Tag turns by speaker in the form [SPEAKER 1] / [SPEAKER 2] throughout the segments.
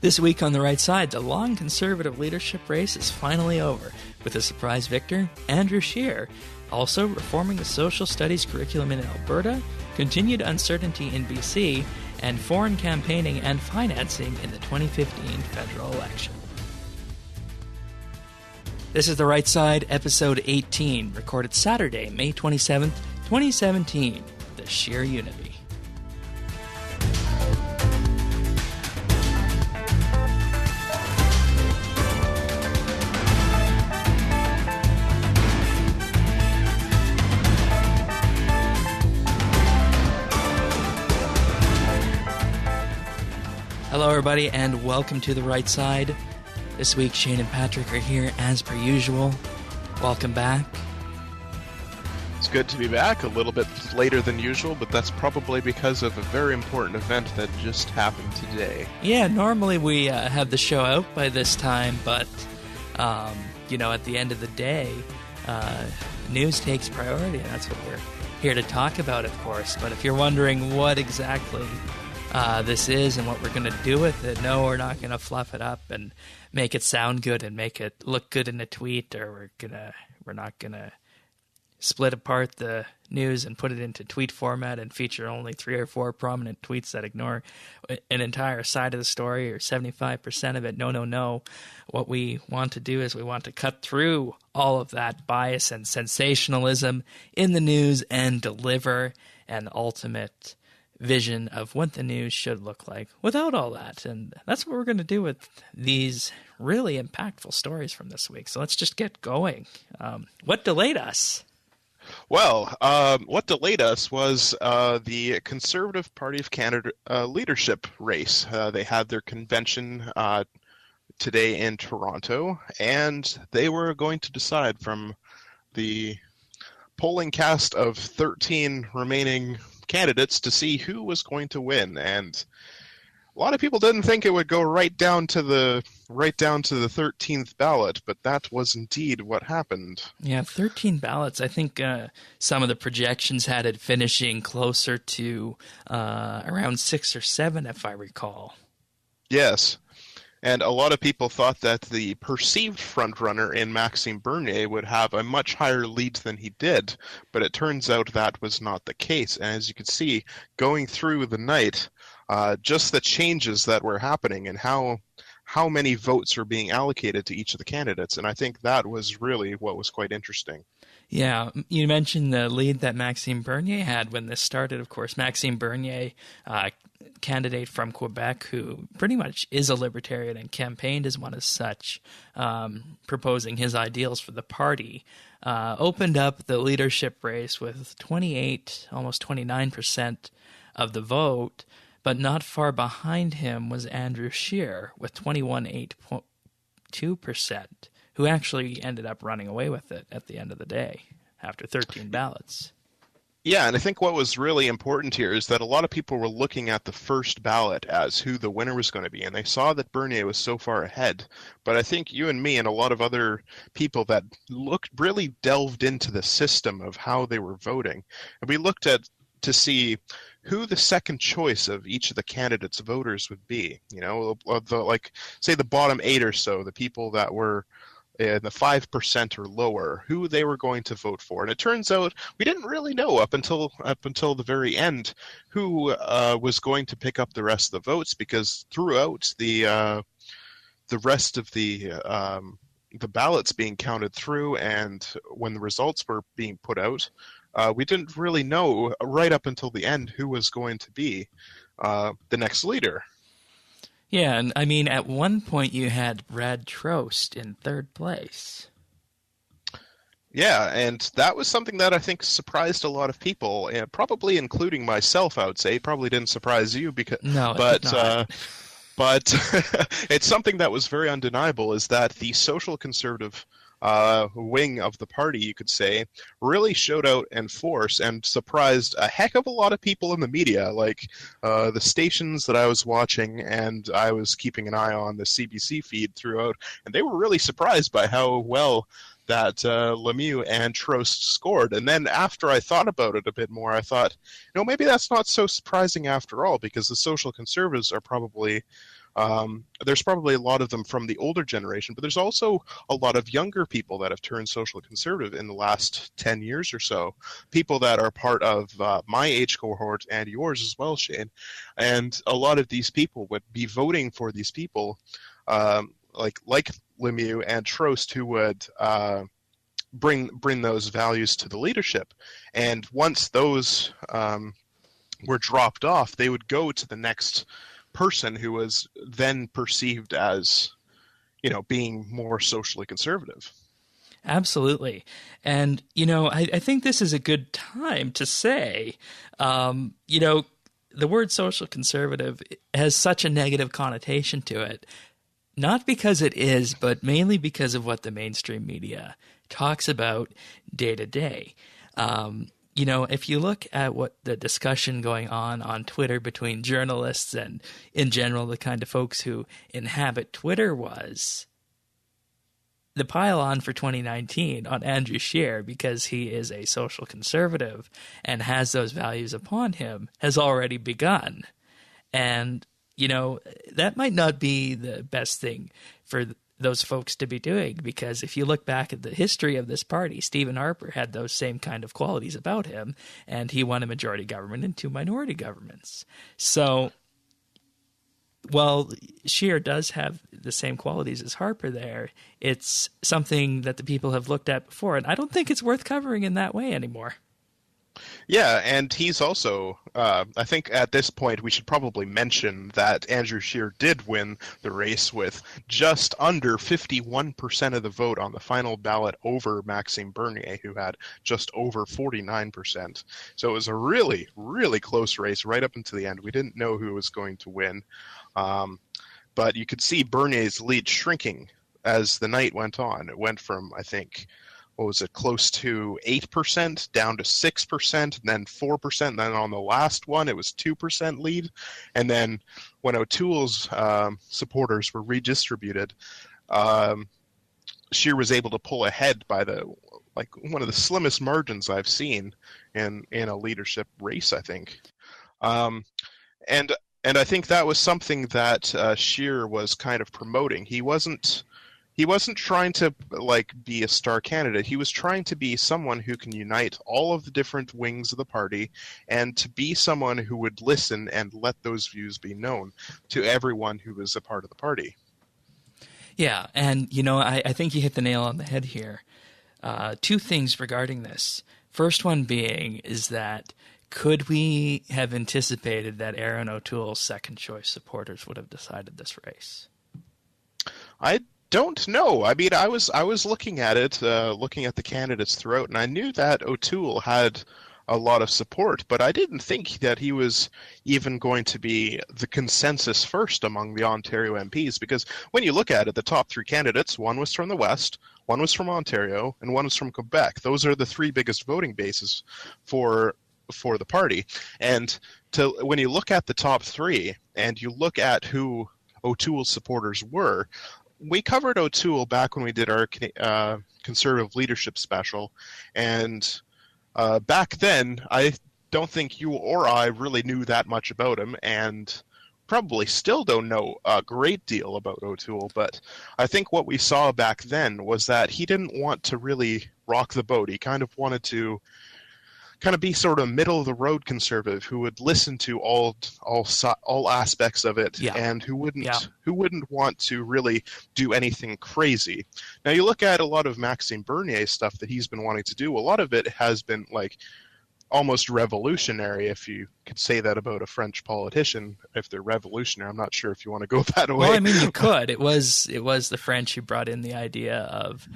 [SPEAKER 1] This week on The Right Side, the long Conservative leadership race is finally over, with a surprise victor, Andrew Scheer. Also, reforming the social studies curriculum in Alberta, continued uncertainty in BC, and foreign campaigning and financing in the 2015 federal election. This is The Right Side, episode 18, recorded Saturday, May 27th, 2017, the Scheer Unity. Hello, everybody, and welcome to The Right Side. This week, Shane and Patrick are here as per usual. Welcome back.
[SPEAKER 2] It's good to be back, a little bit later than usual, but that's probably because of a very important event that just happened today.
[SPEAKER 1] Yeah, normally we have the show out by this time, but, at the end of the day, news takes priority, and that's what we're here to talk about, of course. But if you're wondering what exactly this is and what we're going to do with it, no, we're not going to fluff it up and make it sound good and make it look good in a tweet, or we're not going to split apart the news and put it into tweet format and feature only 3 or 4 prominent tweets that ignore an entire side of the story or 75% of it. No. What we want to do is we want to cut through all of that bias and sensationalism in the news and deliver an ultimate vision of what the news should look like without all that. And that's what we're going to do with these really impactful stories from this week. So let's just get going. What delayed us?
[SPEAKER 2] Well, what delayed us was the Conservative Party of Canada leadership race. They had their convention today in Toronto, and they were going to decide from the polling cast of 13 remaining candidates to see who was going to win. And a lot of people didn't think it would go right down to the 13th ballot, but that was indeed what happened.
[SPEAKER 1] Yeah, 13 ballots. I think some of the projections had it finishing closer to around 6 or 7, if I recall.
[SPEAKER 2] Yes. And a lot of people thought that the perceived frontrunner in Maxime Bernier would have a much higher lead than he did, but it turns out that was not the case. And as you can see, going through the night, just the changes that were happening and how many votes are being allocated to each of the candidates. And I think that was really what was quite interesting.
[SPEAKER 1] Yeah, you mentioned the lead that Maxime Bernier had when this started. Of course, Maxime Bernier, candidate from Quebec, who pretty much is a libertarian and campaigned as one as such, proposing his ideals for the party, opened up the leadership race with 28, almost 29% of the vote, but not far behind him was Andrew Scheer with 21.82%, who actually ended up running away with it at the end of the day after 13 ballots.
[SPEAKER 2] Yeah, and I think what was really important here is that a lot of people were looking at the first ballot as who the winner was going to be, and they saw that Bernier was so far ahead. But I think you and me and a lot of other people that really delved into the system of how they were voting, and we looked at to see who the second choice of each of the candidates' voters would be. Say the bottom 8 or so, the people that were in the 5% or lower, who they were going to vote for. And it turns out we didn't really know up until the very end who was going to pick up the rest of the votes, because throughout the rest of the ballots being counted through and when the results were being put out, we didn't really know right up until the end who was going to be the next leader.
[SPEAKER 1] Yeah, and I mean, at one point you had Brad Trost in 3rd place.
[SPEAKER 2] Yeah, and that was something that I think surprised a lot of people, probably including myself, I would say. It probably didn't surprise you, but it's something that was very undeniable, is that the social conservative wing of the party, you could say, really showed out in force and surprised a heck of a lot of people in the media, like the stations that I was watching, and I was keeping an eye on the CBC feed throughout, and they were really surprised by how well that Lemieux and Trost scored. And then after I thought about it a bit more, I thought, maybe that's not so surprising after all, because the social conservatives are probably There's probably a lot of them from the older generation, but there's also a lot of younger people that have turned social conservative in the last 10 years or so. People that are part of my age cohort and yours as well, Shane. And a lot of these people would be voting for these people, like Lemieux and Trost, who would bring those values to the leadership. And once those were dropped off, they would go to the next person who was then perceived as, being more socially conservative.
[SPEAKER 1] Absolutely. And, I think this is a good time to say, the word social conservative has such a negative connotation to it, not because it is, but mainly because of what the mainstream media talks about day to day. If you look at what the discussion going on Twitter between journalists and, in general, the kind of folks who inhabit Twitter was, the pile-on for 2019 on Andrew Scheer, because he is a social conservative and has those values upon him, has already begun. And, that might not be the best thing for those folks to be doing, because if you look back at the history of this party, Stephen Harper had those same kind of qualities about him, and he won a majority government and 2 minority governments. So while Scheer does have the same qualities as Harper there, it's something that the people have looked at before, and I don't think it's worth covering in that way anymore.
[SPEAKER 2] Yeah, and he's also, I think at this point we should probably mention that Andrew Scheer did win the race with just under 51% of the vote on the final ballot over Maxime Bernier, who had just over 49%. So it was a really, really close race right up until the end. We didn't know who was going to win. But you could see Bernier's lead shrinking as the night went on. It went from, I think, close to 8% down to 6%, and then 4%. And then on the last one, it was 2% lead. And then when O'Toole's supporters were redistributed, Scheer was able to pull ahead by one of the slimmest margins I've seen in a leadership race, I think. And I think that was something that Scheer was kind of promoting. He wasn't trying to be a star candidate. He was trying to be someone who can unite all of the different wings of the party, and to be someone who would listen and let those views be known to everyone who was a part of the party.
[SPEAKER 1] Yeah, and I think you hit the nail on the head here. 2 things regarding this. First one being is that, could we have anticipated that Aaron O'Toole's second choice supporters would have decided this race?
[SPEAKER 2] I don't know. I mean, I was looking at it, looking at the candidates throughout, and I knew that O'Toole had a lot of support, but I didn't think that he was even going to be the consensus first among the Ontario MPs, because when you look at it, the top 3 candidates, one was from the West, one was from Ontario, and one was from Quebec. Those are the 3 biggest voting bases for the party. And when you look at the top 3 and you look at who O'Toole's supporters were, we covered O'Toole back when we did our conservative leadership special, and back then I don't think you or I really knew that much about him, and probably still don't know a great deal about O'Toole. But I think what we saw back then was that he didn't want to really rock the boat. He kind of wanted to be sort of middle of the road conservative who would listen to all aspects of it, and who wouldn't want to really do anything crazy. Now you look at a lot of Maxime Bernier's stuff that he's been wanting to do. A lot of it has been almost revolutionary, if you could say that about a French politician. If they're revolutionary, I'm not sure if you want to go that way.
[SPEAKER 1] Well, I mean, you could. It was the French who brought in the idea of,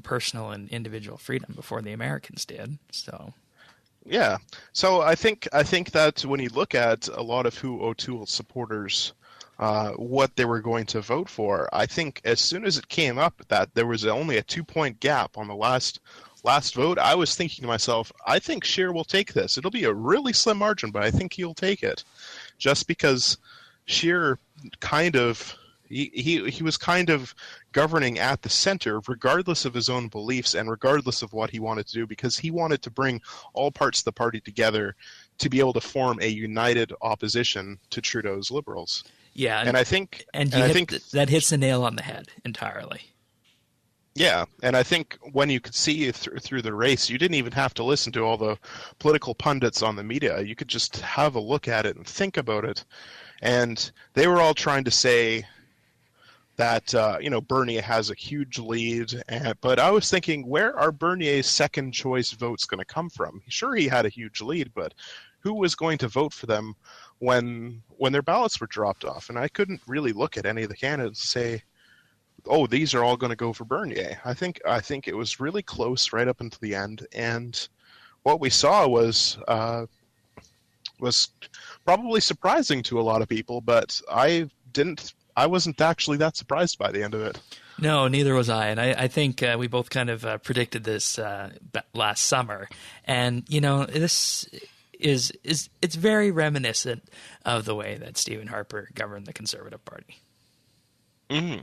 [SPEAKER 1] personal and individual freedom before the Americans did. So
[SPEAKER 2] yeah, so I think that when you look at a lot of who O'Toole's supporters, what they were going to vote for, I think as soon as it came up that there was only a 2-point gap on the last vote, I was thinking to myself, I think Scheer will take this. It'll be a really slim margin, but I think he'll take it, just because Scheer he was kind of governing at the center, regardless of his own beliefs and regardless of what he wanted to do, because he wanted to bring all parts of the party together to be able to form a united opposition to Trudeau's Liberals.
[SPEAKER 1] Yeah,
[SPEAKER 2] And I think,
[SPEAKER 1] and
[SPEAKER 2] and I think,
[SPEAKER 1] that hits the nail on the head entirely.
[SPEAKER 2] yeah, and I think when you could see through the race, you didn't even have to listen to all the political pundits on the media. You could just have a look at it and think about it. And they were all trying to say that Bernier has a huge lead, but I was thinking, where are Bernier's second choice votes going to come from? Sure, he had a huge lead, but who was going to vote for them when their ballots were dropped off? And I couldn't really look at any of the candidates and say, oh, these are all going to go for Bernier. I think it was really close right up until the end, and what we saw was probably surprising to a lot of people, but I wasn't actually that surprised by the end of it.
[SPEAKER 1] No, neither was I. And I think we both kind of predicted this last summer. And, this it's very reminiscent of the way that Stephen Harper governed the Conservative Party.
[SPEAKER 2] Mm-hmm.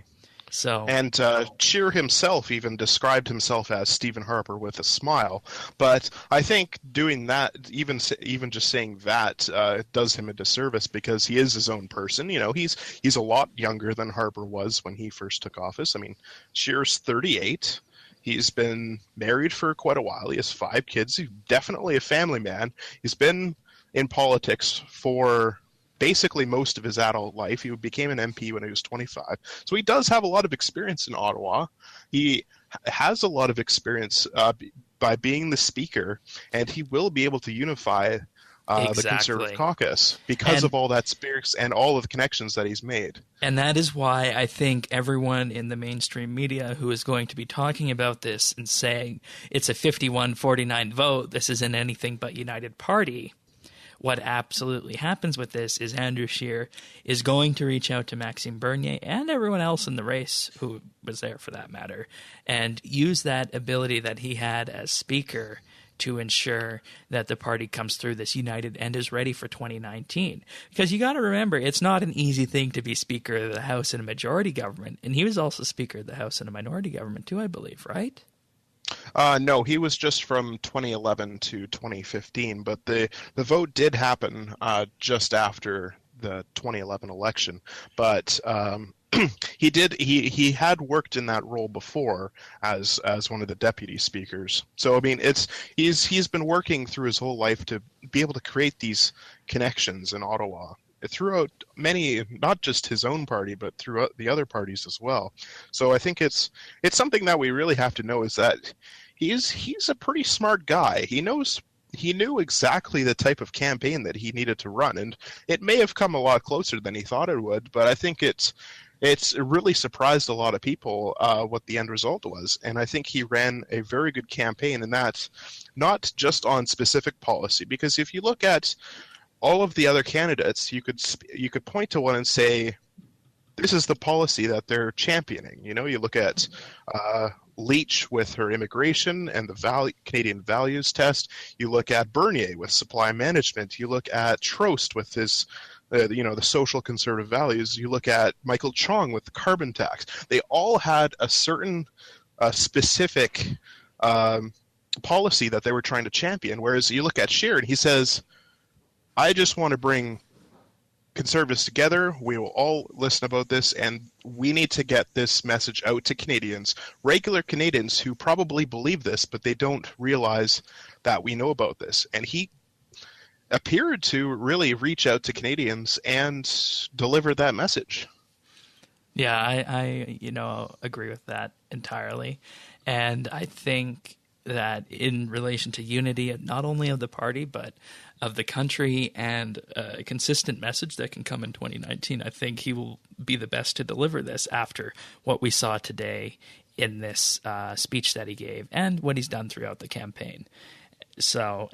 [SPEAKER 1] So,
[SPEAKER 2] and Scheer himself even described himself as Stephen Harper with a smile. But I think doing that, even just saying that, does him a disservice, because he is his own person. He's a lot younger than Harper was when he first took office. I mean, Scheer's 38. He's been married for quite a while. He has 5 kids. He's definitely a family man. He's been in politics for basically most of his adult life. He became an MP when he was 25. So he does have a lot of experience in Ottawa. He has a lot of experience by being the speaker, and he will be able to unify the Conservative caucus because of all that experience and all of the connections that he's made.
[SPEAKER 1] And that is why I think everyone in the mainstream media who is going to be talking about this and saying it's a 51-49 vote, this isn't anything but United Party, what absolutely happens with this is Andrew Scheer is going to reach out to Maxime Bernier and everyone else in the race who was there for that matter, and use that ability that he had as speaker to ensure that the party comes through this united and is ready for 2019. Because you got to remember, it's not an easy thing to be Speaker of the House in a majority government, and he was also Speaker of the House in a minority government too, I believe, right?
[SPEAKER 2] No, he was just from 2011 to 2015, but the vote did happen just after the 2011 election. But he had worked in that role before as one of the deputy speakers. So I mean, he's been working through his whole life to be able to create these connections in Ottawa throughout many, not just his own party, but throughout the other parties as well. So I think it's something that we really have to know, is that he's a pretty smart guy. He knew exactly the type of campaign that he needed to run, and it may have come a lot closer than he thought it would, but I think it really surprised a lot of people what the end result was. And I think he ran a very good campaign, and that's not just on specific policy, because if you look at all of the other candidates, you could point to one and say, this is the policy that they're championing. You look at Leach with her immigration and the Canadian values test. You look at Bernier with supply management. You look at Trost with his the social conservative values. You look at Michael Chong with the carbon tax. They all had a certain specific policy that they were trying to champion, whereas you look at Scheer and he says, I just want to bring Conservatives together. We will all listen about this, and we need to get this message out to Canadians, regular Canadians who probably believe this, but they don't realize that we know about this. And he appeared to really reach out to Canadians and deliver that message.
[SPEAKER 1] Yeah, I agree with that entirely. And I think that in relation to unity, not only of the party, but of the country, and a consistent message that can come in 2019, I think he will be the best to deliver this after what we saw today in this speech that he gave and what he's done throughout the campaign. So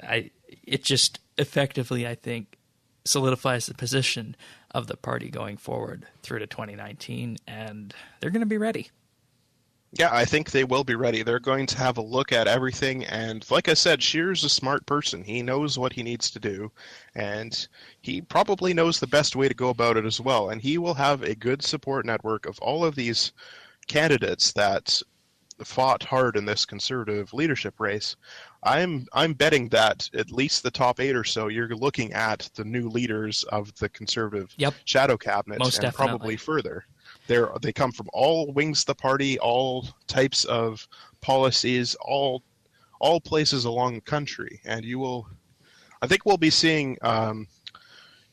[SPEAKER 1] it just effectively, I think, solidifies the position of the party going forward through to 2019, and they're going to be ready.
[SPEAKER 2] Yeah, I think they will be ready. They're going to have a look at everything, and like I said, Scheer's a smart person. He knows what he needs to do, and he probably knows the best way to go about it as well. And he will have a good support network of all of these candidates that fought hard in this Conservative leadership race, I'm betting that at least the top 8 or so, you're looking at the new leaders of the Conservative
[SPEAKER 1] Yep,
[SPEAKER 2] shadow cabinet,
[SPEAKER 1] most
[SPEAKER 2] and
[SPEAKER 1] definitely.
[SPEAKER 2] probably further. They come from all wings of the party, all types of policies, all places along the country, and I think we'll be seeing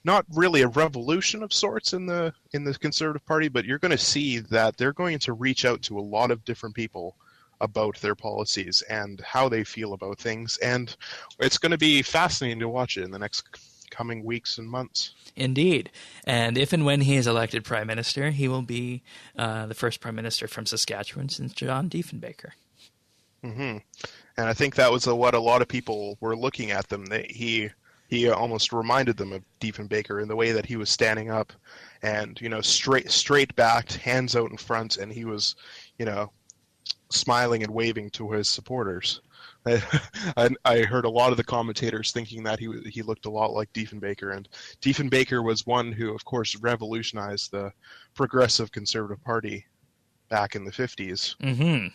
[SPEAKER 2] not really a revolution of sorts in the Conservative Party, but you're going to see that they're going to reach out to a lot of different people about their policies and how they feel about things, and it's going to be fascinating to watch it in the next coming weeks and months.
[SPEAKER 1] Indeed. And if and when he is elected Prime Minister, he will be the first Prime Minister from Saskatchewan since John Diefenbaker.
[SPEAKER 2] Mm-hmm. And I think that was what a lot of people were looking at them. He almost reminded them of Diefenbaker in the way that he was standing up and, straight backed, hands out in front, and he was, smiling and waving to his supporters. I heard a lot of the commentators thinking that he looked a lot like Diefenbaker, and Diefenbaker was one who, of course, revolutionized the Progressive Conservative Party back in the 50s.
[SPEAKER 1] Mm-hmm.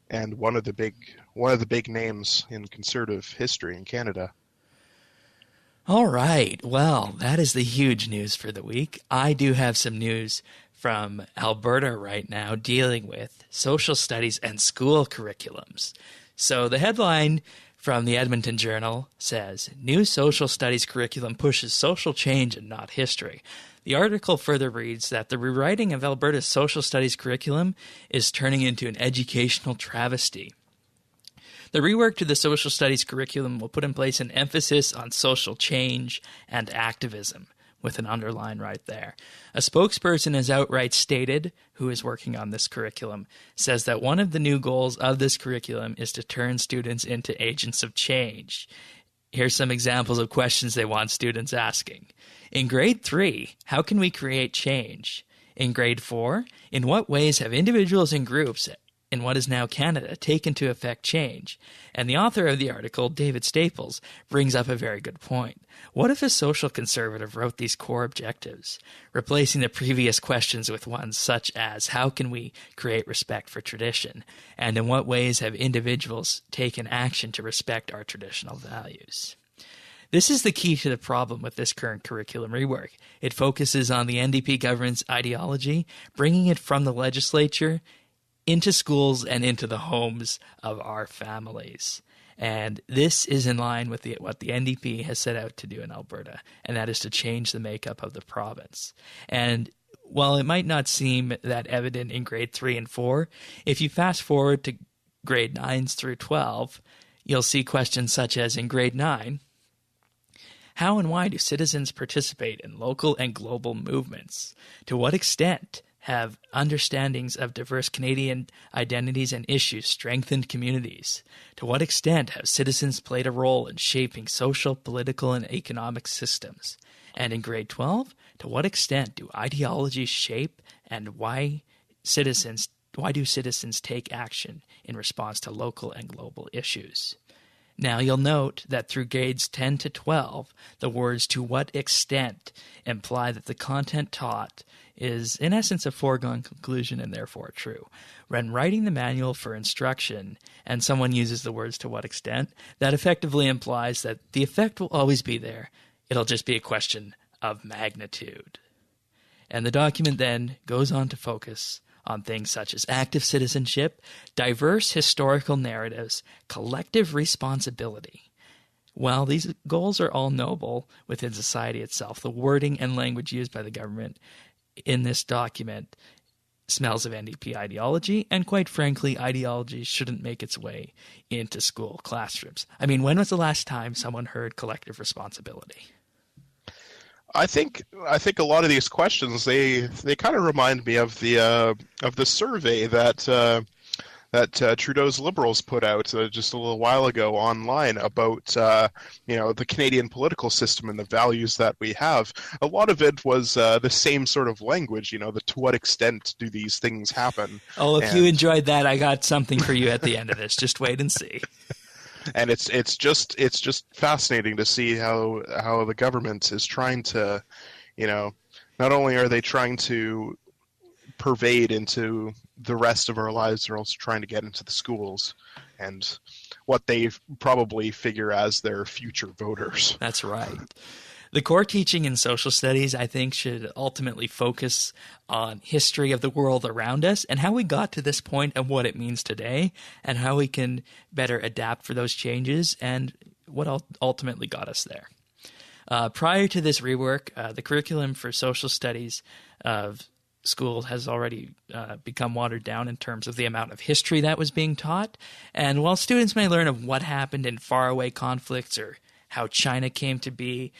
[SPEAKER 2] And one of the big names in Conservative history in Canada.
[SPEAKER 1] All right. Well, that is the huge news for the week. I do have some news from Alberta right now dealing with social studies and school curriculums. So the headline from the Edmonton Journal says, "New social studies curriculum pushes social change and not history." The article further reads that the rewriting of Alberta's social studies curriculum is turning into an educational travesty. The rework to the social studies curriculum will put in place an emphasis on social change and activism, with an underline right there. A spokesperson has outright stated, who is working on this curriculum, says that one of the new goals of this curriculum is to turn students into agents of change. Here's some examples of questions they want students asking. In grade 3, how can we create change? In grade 4, in what ways have individuals and groups in what is now Canada taken to effect change? And the author of the article, David Staples, brings up a very good point. What if a social conservative wrote these core objectives, replacing the previous questions with ones such as, how can we create respect for tradition? And in what ways have individuals taken action to respect our traditional values? This is the key to the problem with this current curriculum rework. It focuses on the NDP government's ideology, bringing it from the legislature into schools and into the homes of our families. And this is in line with what the NDP has set out to do in Alberta, and that is to change the makeup of the province. And while it might not seem that evident in grade 3 and 4, if you fast forward to grade 9s through 12, you'll see questions such as, in grade 9, how and why do citizens participate in local and global movements? To what extent have understandings of diverse Canadian identities and issues strengthened communities? To what extent have citizens played a role in shaping social, political, and economic systems? And in grade 12, to what extent do ideologies shape and why do citizens take action in response to local and global issues? Now, you'll note that through grades 10 to 12, the words "to what extent" imply that the content taught is, in essence, a foregone conclusion and therefore true. When writing the manual for instruction and someone uses the words "to what extent," that effectively implies that the effect will always be there. It'll just be a question of magnitude. And the document then goes on to focus on things such as active citizenship, diverse historical narratives, collective responsibility. While these goals are all noble within society itself, the wording and language used by the government in this document smells of NDP ideology, and quite frankly, ideology shouldn't make its way into school classrooms. I mean, when was the last time someone heard collective responsibility?
[SPEAKER 2] I think a lot of these questions they kind of remind me of the survey that Trudeau's Liberals put out just a little while ago online about the Canadian political system and the values that we have. A lot of it was the same sort of language, to what extent do these things happen?
[SPEAKER 1] Oh, if you enjoyed that, I got something for you at the end of this. Just wait and see.
[SPEAKER 2] And it's just fascinating to see how the government is trying to, not only are they trying to pervade into the rest of our lives are also trying to get into the schools and what they probably figure as their future voters.
[SPEAKER 1] That's right. The core teaching in social studies, I think, should ultimately focus on history of the world around us and how we got to this point and what it means today and how we can better adapt for those changes and what ultimately got us there. Prior to this rework, the curriculum for social studies of school has already become watered down in terms of the amount of history that was being taught. And while students may learn of what happened in faraway conflicts or how China came to be,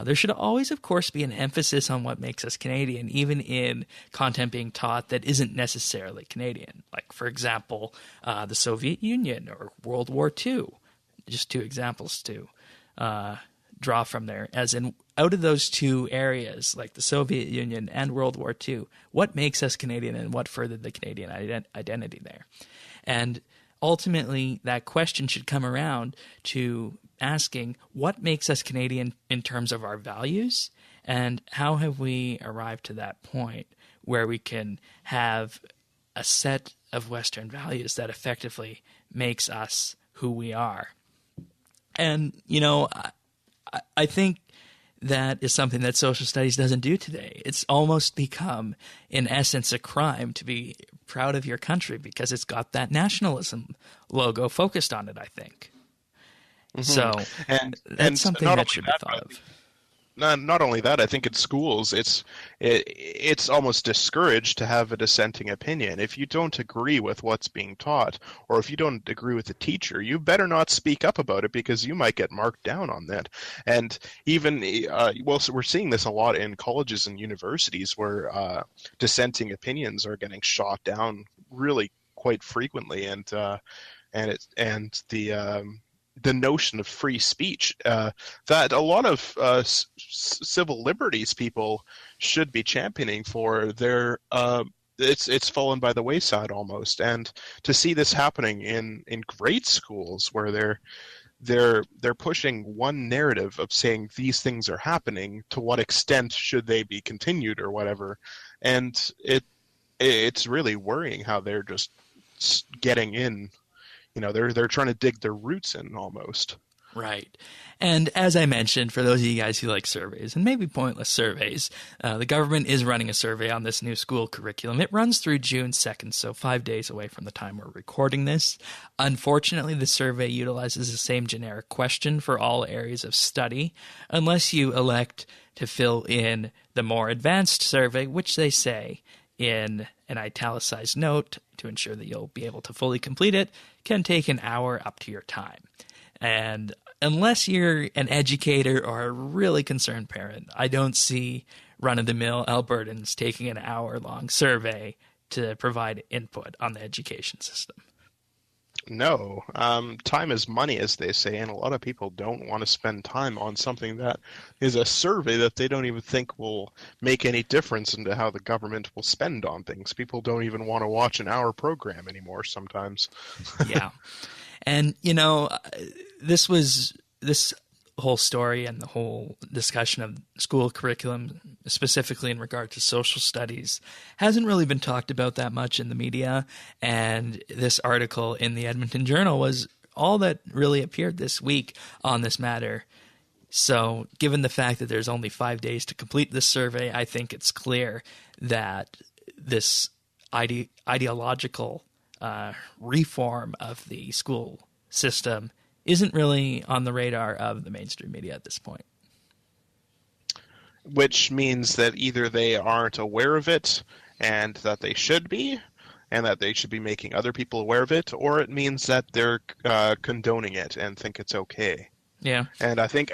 [SPEAKER 1] there should always, of course, be an emphasis on what makes us Canadian, even in content being taught that isn't necessarily Canadian. Like, for example, the Soviet Union or World War II. Just two examples to draw from there, as in out of those two areas, like the Soviet Union and World War II, what makes us Canadian and what furthered the Canadian identity there? And ultimately, that question should come around to asking what makes us Canadian in terms of our values, and how have we arrived to that point where we can have a set of Western values that effectively makes us who we are. And, I think that is something that social studies doesn't do today. It's almost become, in essence, a crime to be proud of your country because it's got that nationalism logo focused on it, I think. Mm-hmm. So that's something that should be thought of.
[SPEAKER 2] Not only that, I think in schools it's almost discouraged to have a dissenting opinion. If you don't agree with what's being taught, or if you don't agree with the teacher, you better not speak up about it because you might get marked down on that. And even so we're seeing this a lot in colleges and universities where dissenting opinions are getting shot down really quite frequently, and the notion of free speech that a lot of civil liberties people should be championing for, it's fallen by the wayside almost. And to see this happening in grade schools where they're pushing one narrative of saying these things are happening, to what extent should they be continued or whatever, and it's really worrying how they're just getting in. They're trying to dig their roots in almost.
[SPEAKER 1] Right. And as I mentioned, for those of you guys who like surveys, and maybe pointless surveys, the government is running a survey on this new school curriculum. It runs through June 2nd, so 5 days away from the time we're recording this. Unfortunately, the survey utilizes the same generic question for all areas of study, unless you elect to fill in the more advanced survey, which they say in an italicized note to ensure that you'll be able to fully complete it, can take an hour up to your time. And unless you're an educator or a really concerned parent, I don't see run-of-the-mill Albertans taking an hour-long survey to provide input on the education system.
[SPEAKER 2] No. Time is money, as they say, and a lot of people don't want to spend time on something that is a survey that they don't even think will make any difference into how the government will spend on things. People don't even want to watch an hour program anymore sometimes.
[SPEAKER 1] Yeah. And, this whole story and the whole discussion of school curriculum, specifically in regard to social studies, hasn't really been talked about that much in the media. And this article in the Edmonton Journal was all that really appeared this week on this matter. So given the fact that there's only 5 days to complete this survey, I think it's clear that this ideological reform of the school system isn't really on the radar of the mainstream media at this point.
[SPEAKER 2] Which means that either they aren't aware of it and that they should be, and that they should be making other people aware of it, or it means that they're condoning it and think it's okay.
[SPEAKER 1] Yeah.
[SPEAKER 2] And I think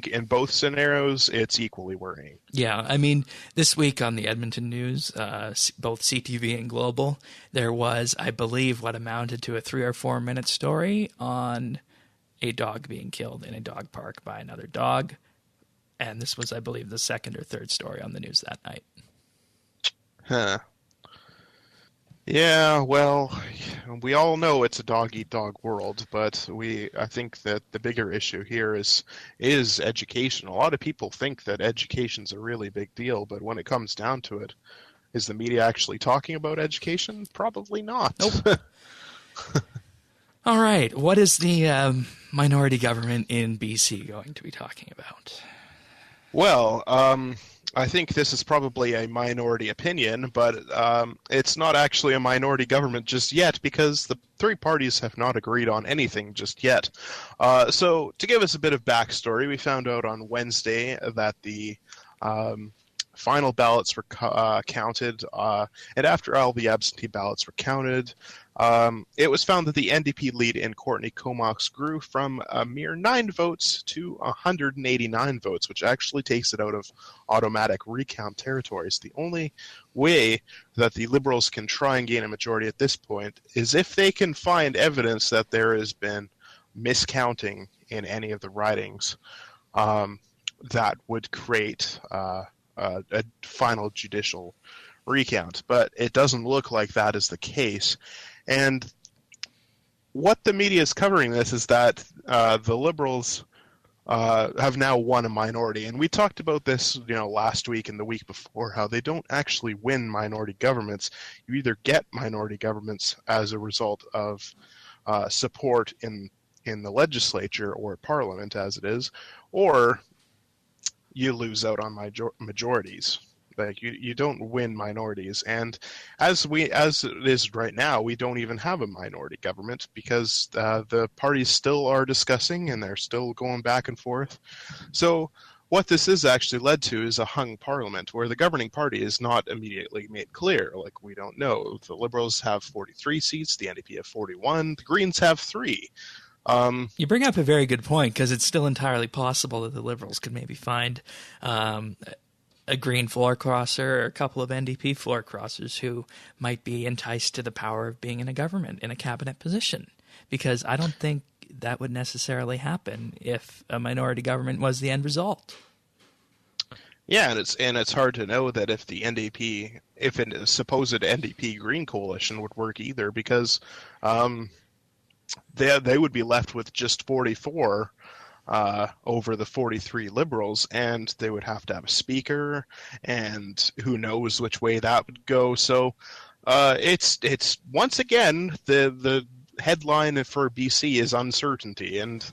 [SPEAKER 2] in both scenarios, it's equally worrying.
[SPEAKER 1] Yeah. I mean, this week on the Edmonton News, both CTV and Global, there was, I believe, what amounted to a 3 or 4 minute story on a dog being killed in a dog park by another dog. And this was, I believe, the second or third story on the news that night.
[SPEAKER 2] Huh. Yeah, well, we all know it's a dog-eat-dog world, but I think that the bigger issue here is education. A lot of people think that education's a really big deal, but when it comes down to it, Is the media actually talking about education? Probably not.
[SPEAKER 1] Nope. All right. What is the minority government in BC going to be talking about?
[SPEAKER 2] Well, I think this is probably a minority opinion, but it's not actually a minority government just yet because the three parties have not agreed on anything just yet. So, to give us a bit of backstory, we found out on Wednesday that the final ballots were counted, and after all the absentee ballots were counted, it was found that the NDP lead in Courtney Comox grew from a mere 9 votes to 189 votes, which actually takes it out of automatic recount territories. The only way that the Liberals can try and gain a majority at this point is if they can find evidence that there has been miscounting in any of the ridings that would create a final judicial recount. But it doesn't look like that is the case. And what the media is covering this is that the Liberals have now won a minority. And we talked about this, last week and the week before, how they don't actually win minority governments. You either get minority governments as a result of support in the legislature or parliament, as it is, or you lose out on majorities. Like you don't win minorities, and as it is right now, we don't even have a minority government because the parties still are discussing and they're still going back and forth. So what this has actually led to is a hung parliament where the governing party is not immediately made clear. Like, we don't know. The Liberals have 43 seats, the NDP have 41, the Greens have 3.
[SPEAKER 1] You bring up a very good point because it's still entirely possible that the Liberals could maybe find a Green floor crosser or a couple of NDP floor crossers who might be enticed to the power of being in a government, in a cabinet position. Because I don't think that would necessarily happen if a minority government was the end result.
[SPEAKER 2] Yeah, and it's hard to know that if if a supposed NDP Green coalition would work either, because they would be left with just 44 over the 43 Liberals, and they would have to have a speaker, and who knows which way that would go. So it's once again the headline for BC is uncertainty, and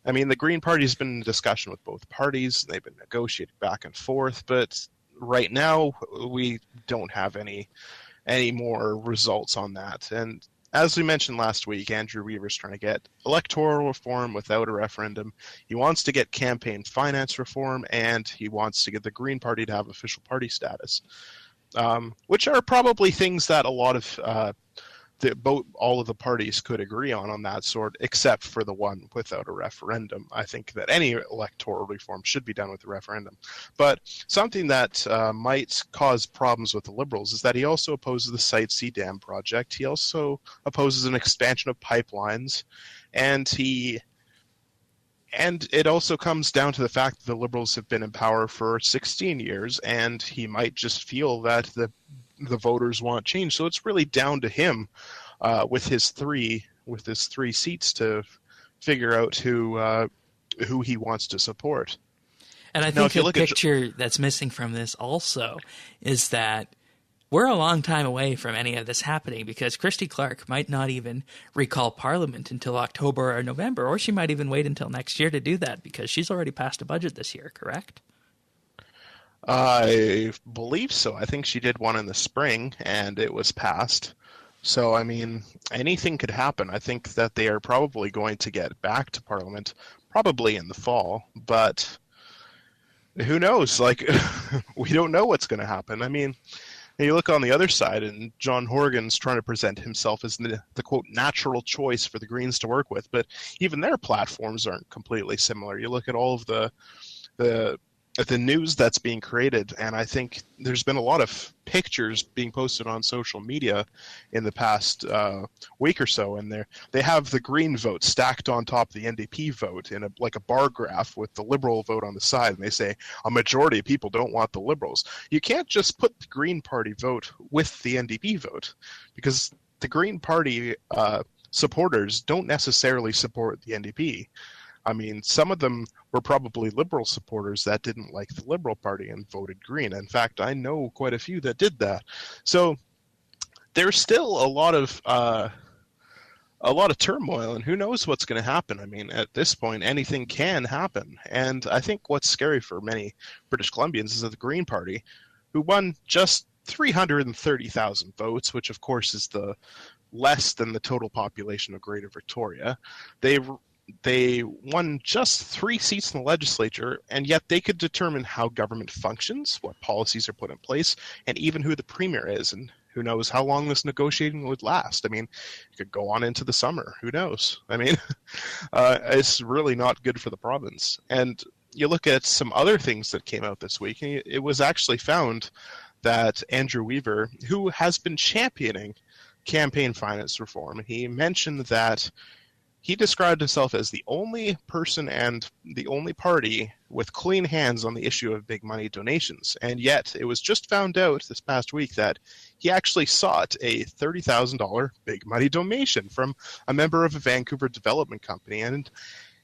[SPEAKER 2] I mean the Green Party's been in discussion with both parties. They've been negotiating back and forth, but right now we don't have any more results on that. And as we mentioned last week, Andrew Weaver's trying to get electoral reform without a referendum. He wants to get campaign finance reform, and he wants to get the Green Party to have official party status, which are probably things that a lot of all of the parties could agree on that sort, except for the one without a referendum. I think that any electoral reform should be done with a referendum. But something that might cause problems with the Liberals is that he also opposes the Site C Dam project. He also opposes an expansion of pipelines, and it also comes down to the fact that the Liberals have been in power for 16 years, and he might just feel that the voters want change. So it's really down to him with his three seats to figure out who he wants to support.
[SPEAKER 1] And I think the picture that's missing from this also is that we're a long time away from any of this happening, because Christy Clark might not even recall Parliament until October or November, or she might even wait until next year to do that because she's already passed a budget this year, correct?
[SPEAKER 2] I believe so. I think she did one in the spring, and it was passed. So, I mean, anything could happen. I think that they are probably going to get back to Parliament, probably in the fall. But who knows? Like, we don't know what's going to happen. I mean, you look on the other side, and John Horgan's trying to present himself as the quote, natural choice for the Greens to work with. But even their platforms aren't completely similar. You look at all of the news that's being created, and I think there's been a lot of pictures being posted on social media in the past week or so, and they have the Green vote stacked on top of the NDP vote in like a bar graph with the Liberal vote on the side, and they say a majority of people don't want the Liberals. You can't just put the Green Party vote with the NDP vote, because the Green Party supporters don't necessarily support the NDP. I mean, some of them were probably Liberal supporters that didn't like the Liberal Party and voted Green. In fact, I know quite a few that did that. So there's still a lot of turmoil, and who knows what's going to happen. I mean, at this point, anything can happen. And I think what's scary for many British Columbians is that the Green Party, who won just 330,000 votes, which of course is the less than the total population of Greater Victoria, they won just 3 seats in the legislature, and yet they could determine how government functions, what policies are put in place, and even who the premier is. And who knows how long this negotiating would last? I mean, it could go on into the summer. Who knows? I mean, it's really not good for the province. And you look at some other things that came out this week, and it was actually found that Andrew Weaver, who has been championing campaign finance reform, he mentioned that he described himself as the only person and the only party with clean hands on the issue of big money donations. And yet it was just found out this past week that he actually sought a $30,000 big money donation from a member of a Vancouver development company. And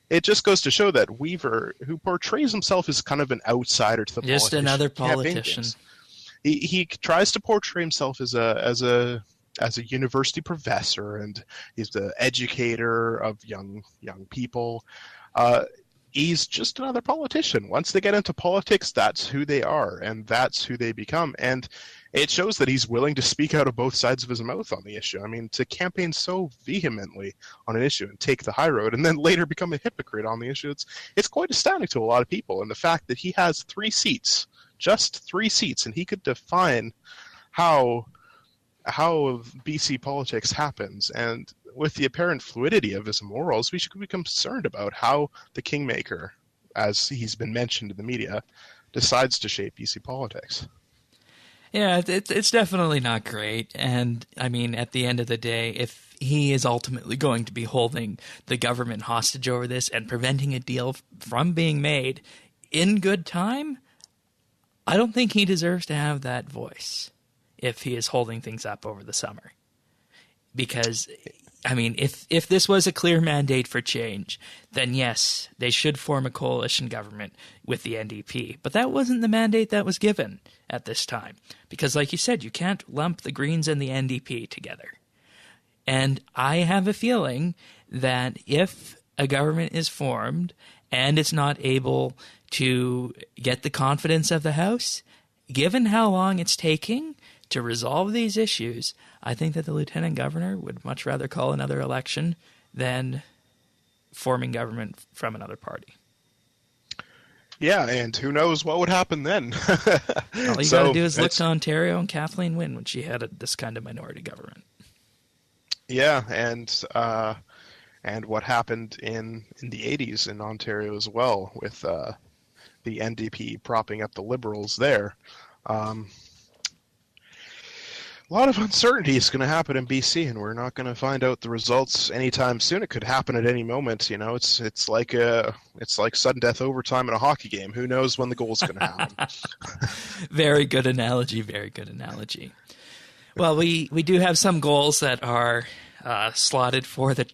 [SPEAKER 2] it just goes to show that Weaver, who portrays himself as kind of an outsider to the
[SPEAKER 1] just another politician,
[SPEAKER 2] he tries to portray himself as a university professor, and he's the educator of young people. He's just another politician. Once they get into politics, that's who they are, and that's who they become. And it shows that he's willing to speak out of both sides of his mouth on the issue. I mean, to campaign so vehemently on an issue and take the high road, and then later become a hypocrite on the issue, it's quite astounding to a lot of people. And the fact that he has 3 seats, just 3 seats, and he could define how BC politics happens, and with the apparent fluidity of his morals, we should be concerned about how the kingmaker, as he's been mentioned in the media, decides to shape BC politics.
[SPEAKER 1] Yeah, it's definitely not great. And I mean, at the end of the day, if he is ultimately going to be holding the government hostage over this and preventing a deal from being made in good time, I don't think he deserves to have that voice if he is holding things up over the summer. Because, I mean, if this was a clear mandate for change, then yes, they should form a coalition government with the NDP. But that wasn't the mandate that was given at this time. Because, like you said, you can't lump the Greens and the NDP together. And I have a feeling that if a government is formed and it's not able to get the confidence of the House, given how long it's taking to resolve these issues, I think that the lieutenant governor would much rather call another election than forming government from another party.
[SPEAKER 2] Yeah, and who knows what would happen then.
[SPEAKER 1] All you got to do is look to Ontario and Kathleen Wynne when she had this kind of minority government.
[SPEAKER 2] Yeah, and what happened in the 80s in Ontario as well, with the NDP propping up the Liberals there. A lot of uncertainty is going to happen in BC, and we're not going to find out the results anytime soon. It could happen at any moment. You know, it's like sudden death overtime in a hockey game. Who knows when the goal is going to happen?
[SPEAKER 1] Very good analogy. Very good analogy. Well, we do have some goals that are slotted for the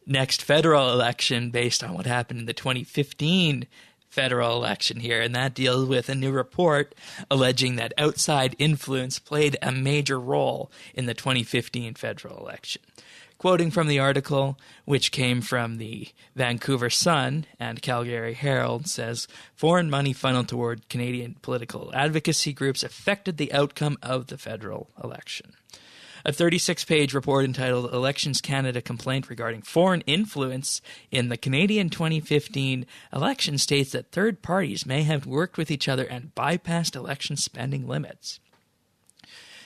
[SPEAKER 1] next federal election based on what happened in the 2015 federal election here, and that deals with a new report alleging that outside influence played a major role in the 2015 federal election. Quoting from the article, which came from the Vancouver Sun and Calgary Herald, says, foreign money funneled toward Canadian political advocacy groups affected the outcome of the federal election. A 36-page report entitled Elections Canada Complaint Regarding Foreign Influence in the Canadian 2015 Election states that third parties may have worked with each other and bypassed election spending limits.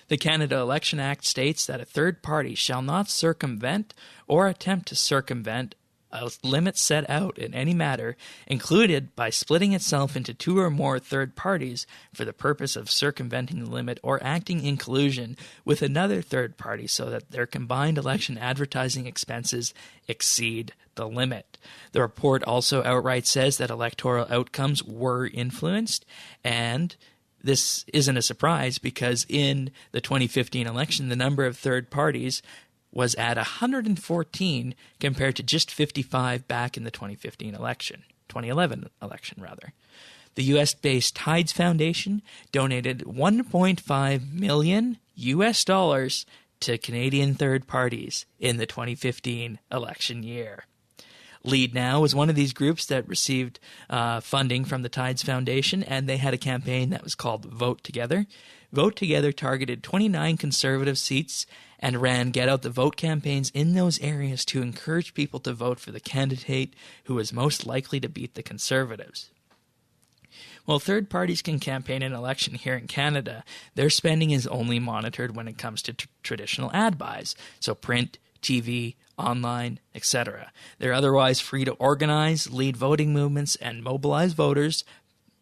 [SPEAKER 1] The Canada Election Act states that a third party shall not circumvent or attempt to circumvent a limit set out in any matter, included by splitting itself into 2 or more third parties for the purpose of circumventing the limit or acting in collusion with another third party so that their combined election advertising expenses exceed the limit. The report also outright says that electoral outcomes were influenced, and this isn't a surprise because in the 2015 election, the number of third parties was at 114 compared to just 55 back in the 2011 election rather. The US-based Tides Foundation donated $1.5 million to Canadian third parties in the 2015 election year. Lead Now was one of these groups that received funding from the Tides Foundation, and they had a campaign that was called Vote Together. Vote Together targeted 29 Conservative seats and ran Get Out the Vote campaigns in those areas to encourage people to vote for the candidate who was most likely to beat the Conservatives. While third parties can campaign an election here in Canada, their spending is only monitored when it comes to traditional ad buys, so print, TV, online, etc. They're otherwise free to organize, lead voting movements, and mobilize voters,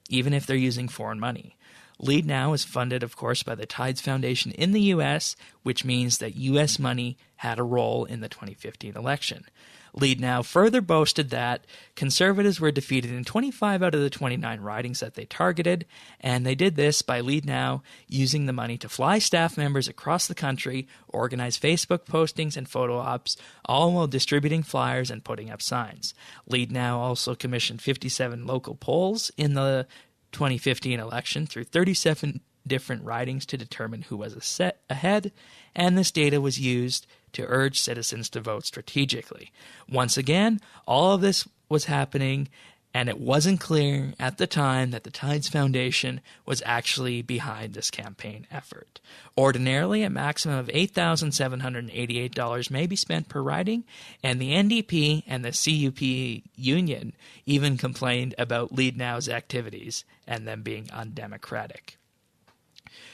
[SPEAKER 1] even if they're using foreign money. Lead Now is funded, of course, by the Tides Foundation in the U.S., which means that U.S. money had a role in the 2015 election. Lead Now further boasted that Conservatives were defeated in 25 out of the 29 ridings that they targeted, and they did this by Lead Now using the money to fly staff members across the country, organize Facebook postings and photo ops, all while distributing flyers and putting up signs. Lead Now also commissioned 57 local polls in the 2015 election through 37 different ridings to determine who was ahead, and this data was used to urge citizens to vote strategically. Once again, all of this was happening, and it wasn't clear at the time that the Tides Foundation was actually behind this campaign effort. Ordinarily, a maximum of $8,788 may be spent per riding, and the NDP and the CUP union even complained about Lead Now's activities and them being undemocratic.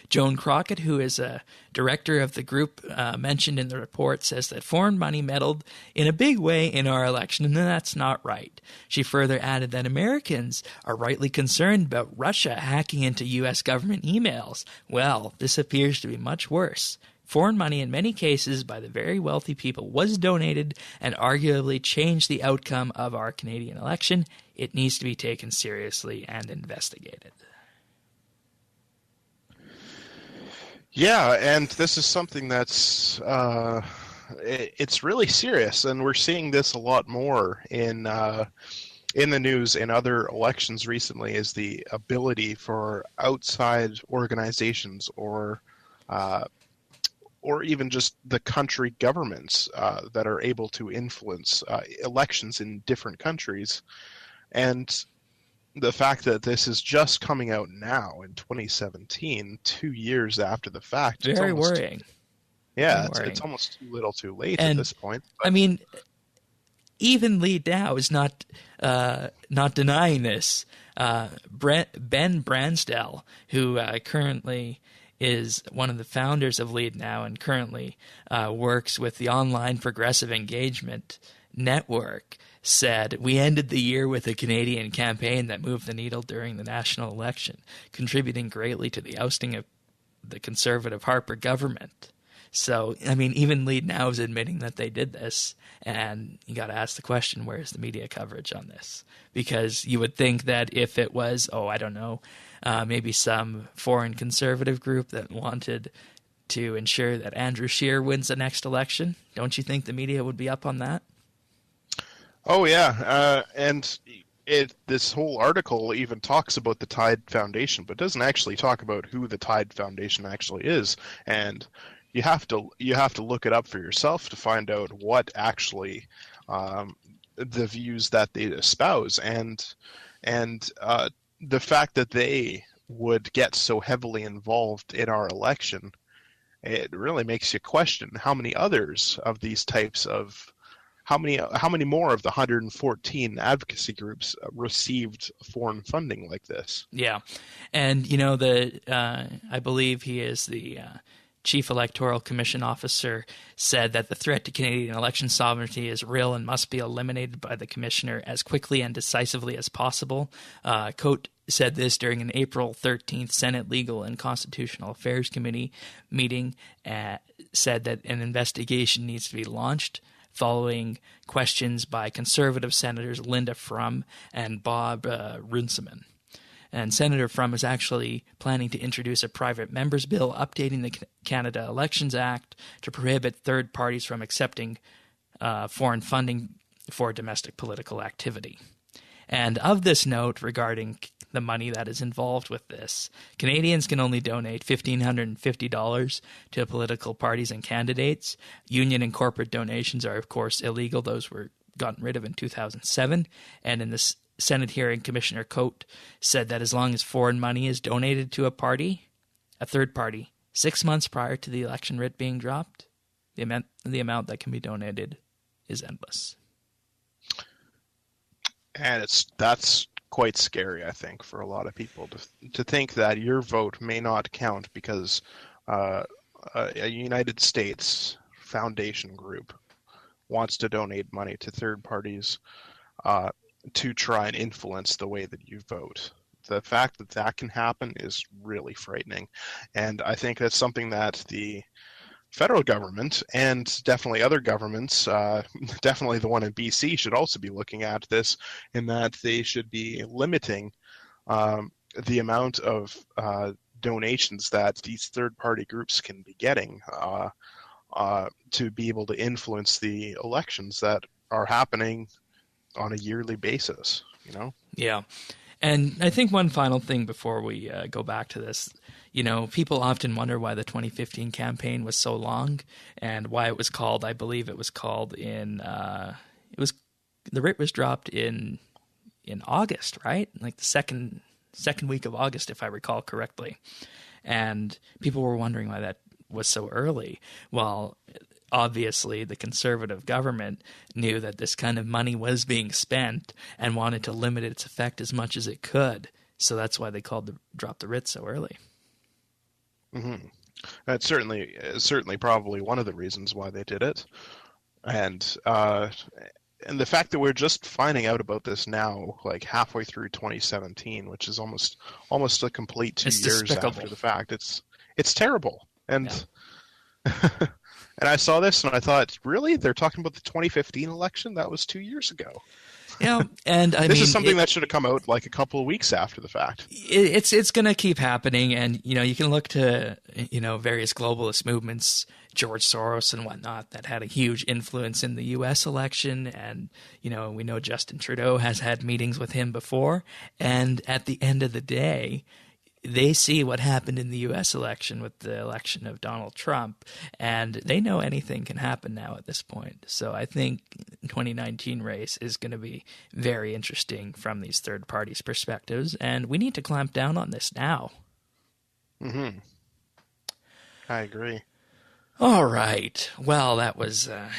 [SPEAKER 1] Joan Crockett, who is a director of the group mentioned in the report, says that foreign money meddled in a big way in our election, and that's not right. She further added that Americans are rightly concerned about Russia hacking into U.S. government emails. Well, this appears to be much worse. Foreign money in many cases by the very wealthy people was donated and arguably changed the outcome of our Canadian election. It needs to be taken seriously and investigated.
[SPEAKER 2] Yeah, and this is something that's it's really serious, and we're seeing this a lot more in the news in other elections recently. Is the ability for outside organizations or even just the country governments that are able to influence elections in different countries, and the fact that this is just coming out now in 2017, 2 years after the fact.
[SPEAKER 1] Very worrying.
[SPEAKER 2] Yeah, it's almost too little too late at this point. But.
[SPEAKER 1] I mean, even Lead Now is not denying this. Ben Bransdell, who currently is one of the founders of Lead Now and currently works with the online progressive engagement network, said, "We ended the year with a Canadian campaign that moved the needle during the national election, contributing greatly to the ousting of the Conservative Harper government." So, I mean, even Lead Now is admitting that they did this, and you got to ask the question, where's the media coverage on this? Because you would think that if it was, maybe some foreign conservative group that wanted to ensure that Andrew Scheer wins the next election, don't you think the media would be up on that?
[SPEAKER 2] Oh, yeah, and this whole article even talks about the Tide Foundation, but doesn't actually talk about who the Tide Foundation actually is, and you have to look it up for yourself to find out what actually the views that they espouse, and the fact that they would get so heavily involved in our election, it really makes you question how many others of these types of how many more of the 114 advocacy groups received foreign funding like this?
[SPEAKER 1] Yeah, and I believe he is the Chief Electoral Commission officer, said that the threat to Canadian election sovereignty is real and must be eliminated by the commissioner as quickly and decisively as possible. Coate said this during an April 13th Senate Legal and Constitutional Affairs Committee meeting, said that an investigation needs to be launched following questions by Conservative Senators Linda Frum and Bob Runciman. And Senator Frum is actually planning to introduce a private member's bill updating the Canada Elections Act to prohibit third parties from accepting foreign funding for domestic political activity. And of this note regarding the money that is involved with this, Canadians can only donate $1,550 to political parties and candidates. Union and corporate donations are, of course, illegal. Those were gotten rid of in 2007. And in this Senate hearing, Commissioner Coate said that as long as foreign money is donated to a party, a third party, 6 months prior to the election writ being dropped, the amount that can be donated is endless.
[SPEAKER 2] And that's quite scary, I think, for a lot of people to think that your vote may not count because a United States foundation group wants to donate money to third parties to try and influence the way that you vote. The fact that that can happen is really frightening. And I think that's something that the federal government and definitely other governments, definitely the one in BC, should also be looking at this, in that they should be limiting the amount of donations that these third-party groups can be getting to be able to influence the elections that are happening on a yearly basis, you know?
[SPEAKER 1] Yeah. And I think one final thing before we go back to this, you know, people often wonder why the 2015 campaign was so long and why it was called, I believe it was called the writ was dropped in August, right? Like the second week of August, if I recall correctly. And people were wondering why that was so early. Well, obviously the Conservative government knew that this kind of money was being spent and wanted to limit its effect as much as it could. So that's why they dropped the writ so early.
[SPEAKER 2] Mm-hmm. That's certainly probably one of the reasons why they did it. And the fact that we're just finding out about this now, like halfway through 2017, which is almost a complete 2 years
[SPEAKER 1] despicable.
[SPEAKER 2] after the fact, it's terrible. And and I saw this and I thought, really? They're talking about the 2015 election? That was 2 years ago.
[SPEAKER 1] Yeah, and
[SPEAKER 2] this is something that should have come out like a couple of weeks after the fact.
[SPEAKER 1] It's going to keep happening, and you know you can look to various globalist movements, George Soros and whatnot, that had a huge influence in the U.S. election, and we know Justin Trudeau has had meetings with him before, and at the end of the day, they see what happened in the U.S. election with the election of Donald Trump, and they know anything can happen now at this point. So I think the 2019 race is going to be very interesting from these third parties' perspectives, and we need to clamp down on this now.
[SPEAKER 2] Mm-hmm. I agree.
[SPEAKER 1] All right. Well, that was a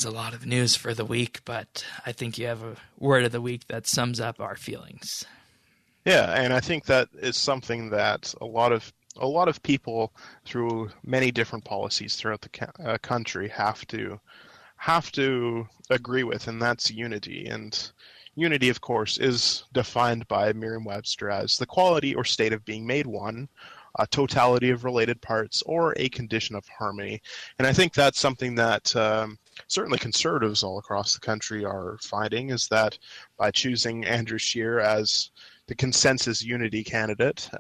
[SPEAKER 1] lot of news for the week, but I think you have a word of the week that sums up our feelings.
[SPEAKER 2] Yeah, and I think that is something that a lot of people through many different policies throughout the country have to agree with, and that's unity. And unity, of course, is defined by Merriam-Webster as the quality or state of being made one, a totality of related parts, or a condition of harmony. And I think that's something that certainly conservatives all across the country are finding, is that by choosing Andrew Scheer as the consensus unity candidate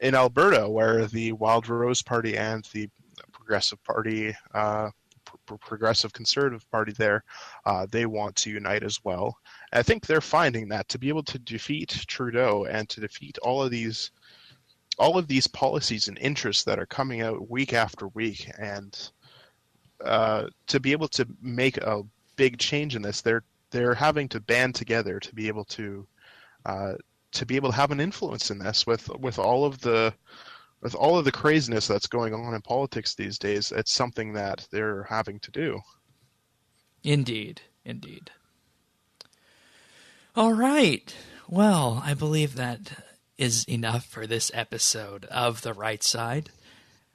[SPEAKER 2] in Alberta, where the Wild Rose Party and the Progressive Party, Progressive Conservative Party there, they want to unite as well. And I think they're finding that to be able to defeat Trudeau and to defeat all of these policies and interests that are coming out week after week, and to be able to make a big change in this, they're having to band together to be able to have an influence in this with all of the craziness that's going on in politics these days. It's something that they're having to do.
[SPEAKER 1] Indeed. All right. Well, I believe that is enough for this episode of The Right Side.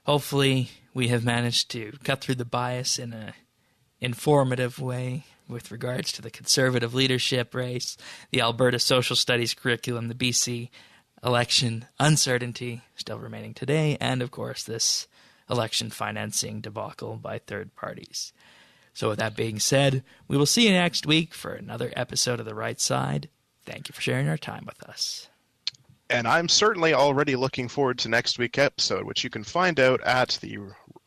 [SPEAKER 1] Hopefully, we have managed to cut through the bias in an informative way with regards to the Conservative leadership race, the Alberta Social Studies curriculum, the BC election uncertainty still remaining today, and of course this election financing debacle by third parties. So with that being said, we will see you next week for another episode of The Right Side. Thank you for sharing our time with us.
[SPEAKER 2] And I'm certainly already looking forward to next week's episode, which you can find out at the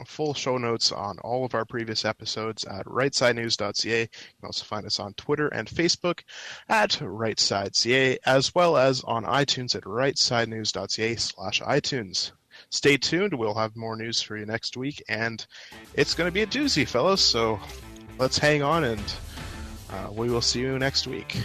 [SPEAKER 2] full show notes on all of our previous episodes at rightsidenews.ca. You can also find us on Twitter and Facebook at rightsideca, as well as on iTunes at rightsidenews.ca/iTunes. Stay tuned. We'll have more news for you next week, and it's going to be a doozy, fellas, so let's hang on, and we will see you next week.